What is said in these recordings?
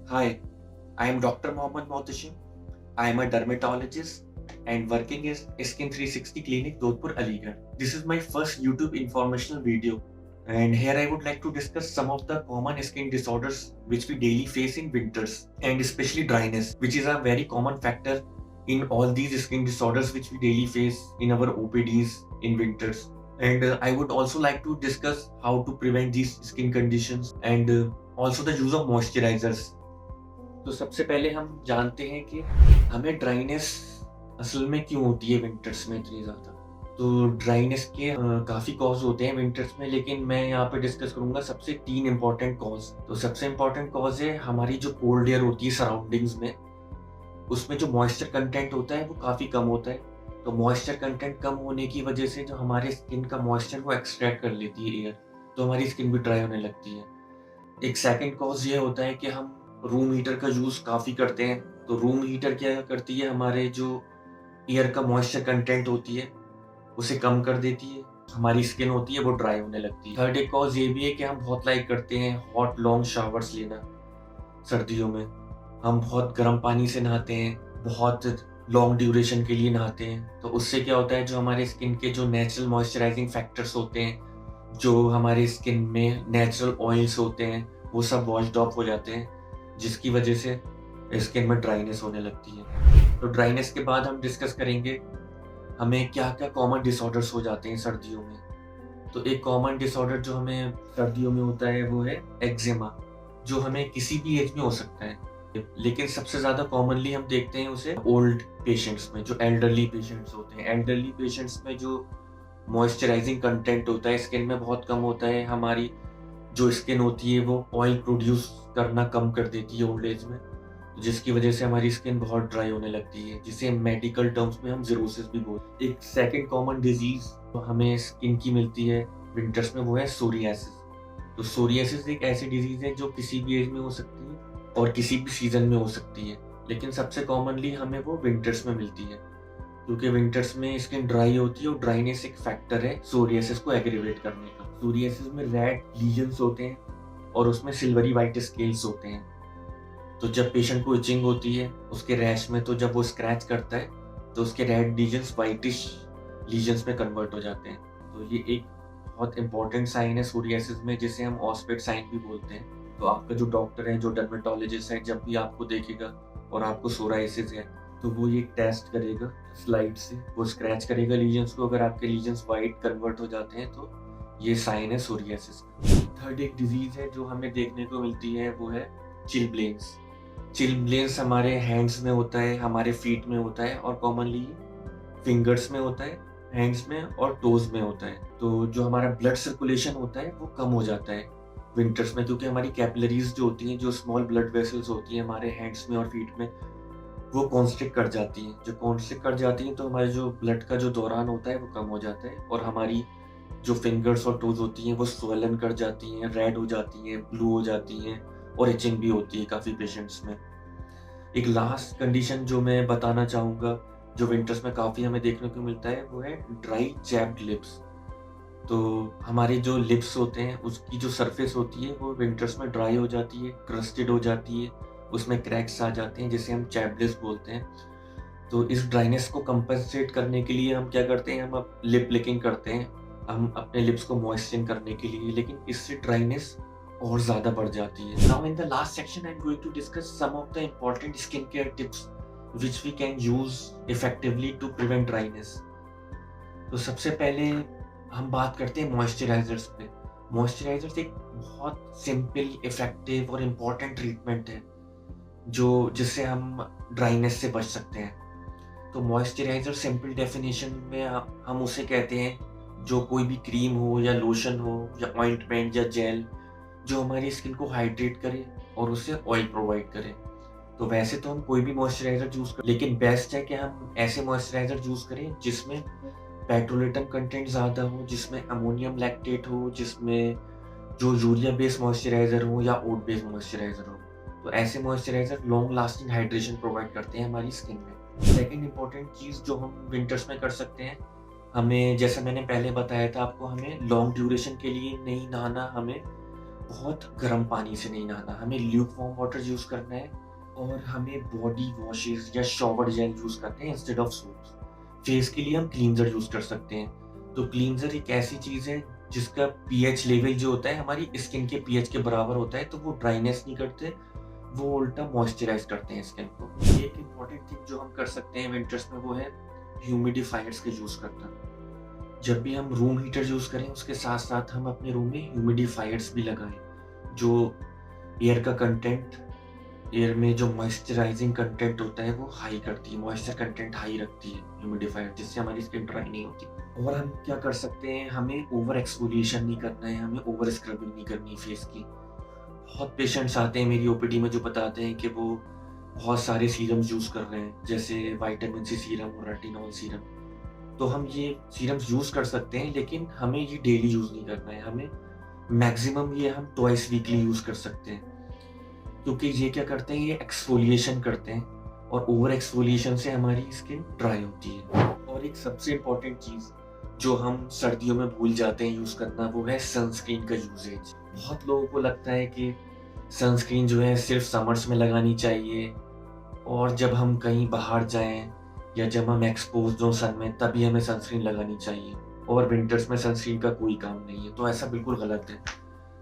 Hi, I am Dr. Mohammad Mohtashim. I am a dermatologist and working in Skin 360 Clinic, Dodhpur, Aligarh. This is my first YouTube informational video, and here I would like to discuss some of the common skin disorders which we daily face in winters, and especially dryness, which is a very common factor in all these skin disorders which we daily face in our OPDs in winters. And I would also like to discuss how to prevent these skin conditions and also the use of moisturizers. तो सबसे पहले हम जानते हैं कि हमें dryness असल में क्यों होती है विंटर्स में इतनी ज़्यादा। तो ड्राइनेस के काफ़ी कॉज होते हैं विंटर्स में, लेकिन मैं यहाँ पे डिस्कस करूँगा सबसे 3 इम्पोर्टेंट कॉज। तो सबसे इम्पोर्टेंट कॉज है हमारी जो कोल्ड एयर होती है सराउंडिंग्स में, उसमें जो मॉइस्चर कंटेंट होता है वो काफ़ी कम होता है। तो मॉइस्चर कंटेंट कम होने की वजह से जो हमारे स्किन का मॉइस्चर वो एक्सट्रैक्ट कर लेती है एयर, तो हमारी स्किन भी ड्राई होने लगती है। एक सेकंड कॉज ये होता है कि हम रूम हीटर का यूज़ काफ़ी करते हैं। तो रूम हीटर क्या करती है, हमारे जो एयर का मॉइस्चर कंटेंट होती है उसे कम कर देती है, हमारी स्किन होती है वो ड्राई होने लगती है। थर्ड एक कॉज ये भी है कि हम बहुत लाइक करते हैं हॉट लॉन्ग शावर्स लेना। सर्दियों में हम बहुत गर्म पानी से नहाते हैं, बहुत लॉन्ग ड्यूरेशन के लिए नहाते हैं। तो उससे क्या होता है, जो हमारे स्किन के जो नेचुरल मॉइस्चराइजिंग फैक्टर्स होते हैं, जो हमारे स्किन में नेचुरल ऑयल्स होते हैं, वो सब वॉश्ड ऑफ हो जाते हैं, जिसकी वजह से स्किन में ड्राइनेस होने लगती है। तो ड्राइनेस के बाद हम डिस्कस करेंगे हमें क्या-क्या कॉमन डिसऑर्डर्स हो जाते हैं सर्दियों में। तो एक कॉमन डिसऑर्डर जो हमें सर्दियों में होता है वो है एक्जिमा, जो हमें किसी भी एज में हो सकता है। लेकिन सबसे ज़्यादा कॉमनली हम देखते हैं उसे ओल्ड पेशेंट्स में, जो एल्डरली पेशेंट्स होते हैं। एल्डरली पेशेंट्स में जो मॉइस्चराइजिंग कंटेंट होता है स्किन में बहुत कम होता है, हमारी जो स्किन होती है वो ऑयल प्रोड्यूस करना कम कर देती है ओल्ड एज में, जिसकी वजह से हमारी स्किन बहुत ड्राई होने लगती है, जिसे मेडिकल टर्म्स में हम ज़िरोसिस भी बोलते हैं। एक सेकंड कॉमन डिजीज़ तो हमें स्किन की मिलती है विंटर्स में, वो है सोरियासिस। तो सोरियासिस एक ऐसी डिजीज़ है जो किसी भी एज में हो सकती है और किसी भी सीज़न में हो सकती है, लेकिन सबसे कॉमनली हमें वो विंटर्स में मिलती है, क्योंकि विंटर्स में स्किन ड्राई होती है और ड्राइनेस एक फैक्टर है सोरियासिस को एग्रीवेट करने का। सोरियासिस में रेड लीजन्स होते हैं और उसमें सिल्वरी वाइट स्केल्स होते हैं। तो जब पेशेंट को इचिंग होती है उसके रैश में, तो जब वो स्क्रैच करता है तो उसके रेड लीजन्स वाइटिश लीजन्स में कन्वर्ट हो जाते हैं। तो ये एक बहुत इंपॉर्टेंट साइन है सोरियासिस में, जिसे हम ऑस्पेट साइन भी बोलते हैं। तो आपका जो डॉक्टर है, जो डर्मेटोलॉजिस्ट है, जब भी आपको देखेगा और आपको सोराइसिस है, तो वो ये टेस्ट करेगा स्लाइड से, वो स्क्रैच करेगा लीजन्स को। अगर आपके लीजन्स वाइट कन्वर्ट हो जाते हैं तो ये साइन है सोरियासिस का। थर्ड एक डिजीज है जो हमें देखने को मिलती है, वो है चिलब्लेन्स। चिलब्लेन्स हमारे हैंड्स में होता है, हमारे फीट में होता है, और कॉमनली फिंगर्स में होता है, हैंड्स में और टोज में होता है। तो जो हमारा ब्लड सर्कुलेशन होता है वो कम हो जाता है विंटर्स में, क्योंकि हमारी कैपिलरीज जो होती हैं, जो स्मॉल ब्लड वेसल्स होती हैं हमारे हैंड्स में और फीट में, वो कॉन्स्ट्रिक्ट कर जाती हैं। जो कॉन्स्ट्रिक्ट कर जाती हैं तो हमारे जो ब्लड का जो दौरान होता है वो कम हो जाता है, और हमारी जो फिंगर्स और टोज होती हैं वो स्वेलन कर जाती हैं, रेड हो जाती हैं, ब्लू हो जाती हैं, और इचिंग भी होती है काफ़ी पेशेंट्स में। एक लास्ट कंडीशन जो मैं बताना चाहूँगा, जो विंटर्स में काफ़ी हमें देखने को मिलता है, वो है ड्राई चैप्ड लिप्स। तो हमारे जो लिप्स होते हैं उसकी जो सरफेस होती है वो विंटर्स में ड्राई हो जाती है, क्रस्टेड हो जाती है, उसमें क्रैक्स आ जाते हैं, जिसे हम चैप्ड लिप्स बोलते हैं। तो इस ड्राइनेस को कंपनसेट करने के लिए हम क्या करते हैं, हम अब लिप लिकिंग करते हैं, हम अपने लिप्स को मॉइस्चन करने के लिए, लेकिन इससे ड्राइनेस और ज़्यादा बढ़ जाती है। Now in the last section I am going to discuss some of the important skin care tips which we can use effectively to prevent dryness. तो सबसे पहले हम बात करते हैं मॉइस्चराइजर्स पे। मॉइस्चराइजर्स एक बहुत सिंपल, इफेक्टिव और इम्पोर्टेंट ट्रीटमेंट है जो जिससे हम ड्राइनेस से बच सकते हैं। तो मॉइस्चराइज़र सिंपल डेफिनेशन में हम उसे कहते हैं जो कोई भी क्रीम हो या लोशन हो या ऑइंटमेंट या जेल, जो हमारी स्किन को हाइड्रेट करे और उससे ऑयल प्रोवाइड करे। तो वैसे तो हम कोई भी मॉइस्चराइज़र चूज़ करें, लेकिन बेस्ट है कि हम ऐसे मॉइस्चराइज़र चूज़ करें जिसमें पेट्रोलेटम कंटेंट ज़्यादा हो, जिसमें अमोनियम लैक्टेट हो, जिसमें जो यूरिया बेस्ड मॉइस्चराइज़र हो या ओट बेस्ड मॉइस्चराइज़र हो। तो ऐसे moisturiser long lasting hydration provide करते हैं हमारी स्किन में। सेकंड इम्पोर्टेंट चीज़ जो हम विंटर्स में कर सकते हैं, हमें, जैसा मैंने पहले बताया था आपको, हमें लॉन्ग ड्यूरेशन के लिए नहीं नहाना, हमें बहुत गर्म पानी से नहीं नहाना, हमें ल्यूक वार्म वाटर यूज़ करना है और हमें बॉडी वॉशेस या शॉवर जेल यूज़ करते हैं इंस्टेड ऑफ सोप्स। फेस के लिए हम क्लींजर यूज़ कर सकते हैं। तो क्लींजर एक ऐसी चीज़ है जिसका पीएच लेवल जो होता है हमारी स्किन के पीएच के बराबर होता है, तो वो ड्राइनेस नहीं करते, वो उल्टा मॉइस्चराइज करते हैं स्किन को। एक इम्पॉर्टेंट थिंग जो हम कर सकते हैं विंटर्स में वो है ह्यूमिडिफायर्स का यूज़ करना। जब भी हम रूम हीटर यूज़ करें उसके साथ-साथ हम अपने रूम में ह्यूमिडिफायर्स भी लगाएँ, जो एयर का कंटेंट एयर में जो मॉइस्चराइजिंग कंटेंट होता है वो हाई करती है, मॉइस्चर कंटेंट हाई रखती है ह्यूमिडिफायर, जिससे हमारी स्किन ड्राई नहीं होती। और हम क्या कर सकते हैं, हमें ओवर एक्सफोलिएशन नहीं करना है, हमें ओवर स्क्रबिंग नहीं करनी फेस की। बहुत पेशेंट्स आते हैं मेरी ओपीडी में जो बताते हैं कि वो बहुत सारे सीरम्स यूज़ कर रहे हैं, जैसे विटामिन सी सीरम और रेटिनॉल सीरम। तो हम ये सीरम्स यूज़ कर सकते हैं, लेकिन हमें ये डेली यूज़ नहीं करना है, हमें मैक्सिमम ये हम ट्वाइस वीकली यूज़ कर सकते हैं। क्योंकि ये क्या करते हैं, ये एक्सफोलिएशन करते हैं और ओवर एक्सफोलिएशन से हमारी स्किन ड्राई होती है। और एक सबसे इम्पोर्टेंट चीज़ जो हम सर्दियों में भूल जाते हैं यूज़ करना, वो है सनस्क्रीन का यूजेज। बहुत लोगों को लगता है कि सनस्क्रीन जो है सिर्फ समर्स में लगानी चाहिए और जब हम कहीं बाहर जाएं या जब हम एक्सपोज हों सन में तभी हमें सनस्क्रीन लगानी चाहिए, और विंटर्स में सनस्क्रीन का कोई काम नहीं है। तो ऐसा बिल्कुल गलत है।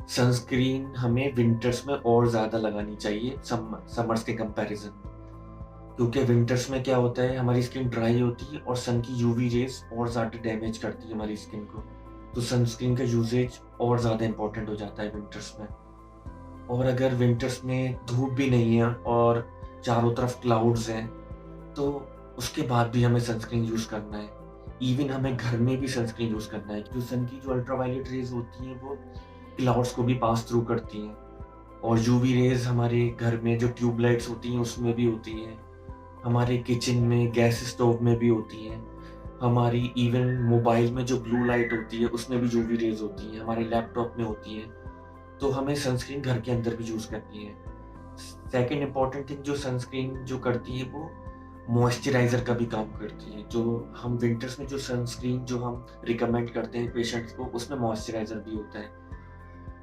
सनस्क्रीन हमें विंटर्स में और ज़्यादा लगानी चाहिए समर्स के कंपैरिजन में, क्योंकि विंटर्स में क्या होता है, हमारी स्किन ड्राई होती है और सन की यूवी रेज और ज़्यादा डैमेज करती है हमारी स्किन को। तो सनस्क्रीन का यूजेज और ज़्यादा इम्पोर्टेंट हो जाता है विंटर्स में। और अगर विंटर्स में धूप भी नहीं है और चारों तरफ क्लाउड्स हैं, तो उसके बाद भी हमें सनस्क्रीन यूज़ करना है। इवन हमें घर में भी सनस्क्रीन यूज़ करना है। जो सन की जो अल्ट्रावायलेट रेज होती हैं वो क्लाउड्स को भी पास थ्रू करती हैं, और यूवी रेज हमारे घर में जो ट्यूब लाइट्स होती हैं उसमें भी होती हैं, हमारे किचन में गैस स्टोव में भी होती हैं, हमारी इवन मोबाइल में जो ब्लू लाइट होती है उसमें भी यूवी रेज होती हैं, हमारे लैपटॉप में होती हैं। तो हमें सनस्क्रीन घर के अंदर भी यूज़ करनी है। सेकंड इम्पॉर्टेंट थिंग जो सनस्क्रीन जो करती है वो मॉइस्चराइज़र का भी काम करती है। जो हम विंटर्स में जो सनस्क्रीन जो हम रिकमेंड करते हैं पेशेंट्स को, उसमें मॉइस्चराइज़र भी होता है।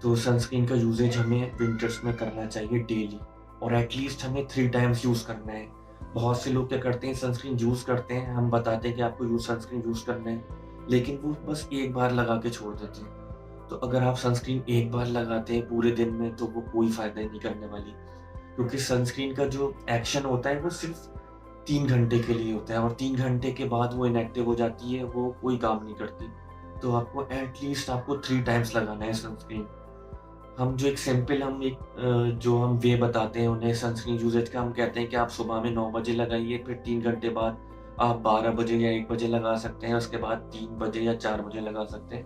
तो सनस्क्रीन का यूजेज हमें विंटर्स में करना चाहिए डेली, और एटलीस्ट हमें 3 टाइम्स यूज़ करना है। बहुत से लोग क्या करते हैं, सनस्क्रीन यूज़ करते हैं, हम बताते हैं कि आपको सनस्क्रीन यूज़ करना है, लेकिन वो बस एक बार लगा के छोड़ देते हैं। तो अगर आप सनस्क्रीन एक बार लगाते हैं पूरे दिन में तो वो कोई फ़ायदा ही नहीं करने वाली, क्योंकि सनस्क्रीन का जो एक्शन होता है वो सिर्फ 3 घंटे के लिए होता है और 3 घंटे के बाद वो इनएक्टिव हो जाती है, वो कोई काम नहीं करती। तो आपको एटलीस्ट आपको 3 टाइम्स लगाना है सनस्क्रीन। हम जो एक सिंपल हम एक जो हम वे बताते हैं उन्हें सनस्क्रीन यूसेज का, हम कहते हैं कि आप सुबह में 9 बजे लगाइए, फिर 3 घंटे बाद आप 12 बजे या 1 बजे लगा सकते हैं, उसके बाद 3 बजे या 4 बजे लगा सकते हैं,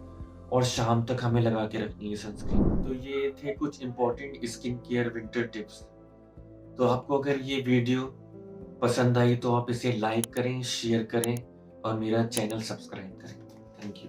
और शाम तक हमें लगा के रखनी है सनस्क्रीन। तो ये थे कुछ important skin care winter tips. तो आपको अगर ये वीडियो पसंद आई तो आप इसे लाइक करें, शेयर करें और मेरा चैनल सब्सक्राइब करें। Thank you.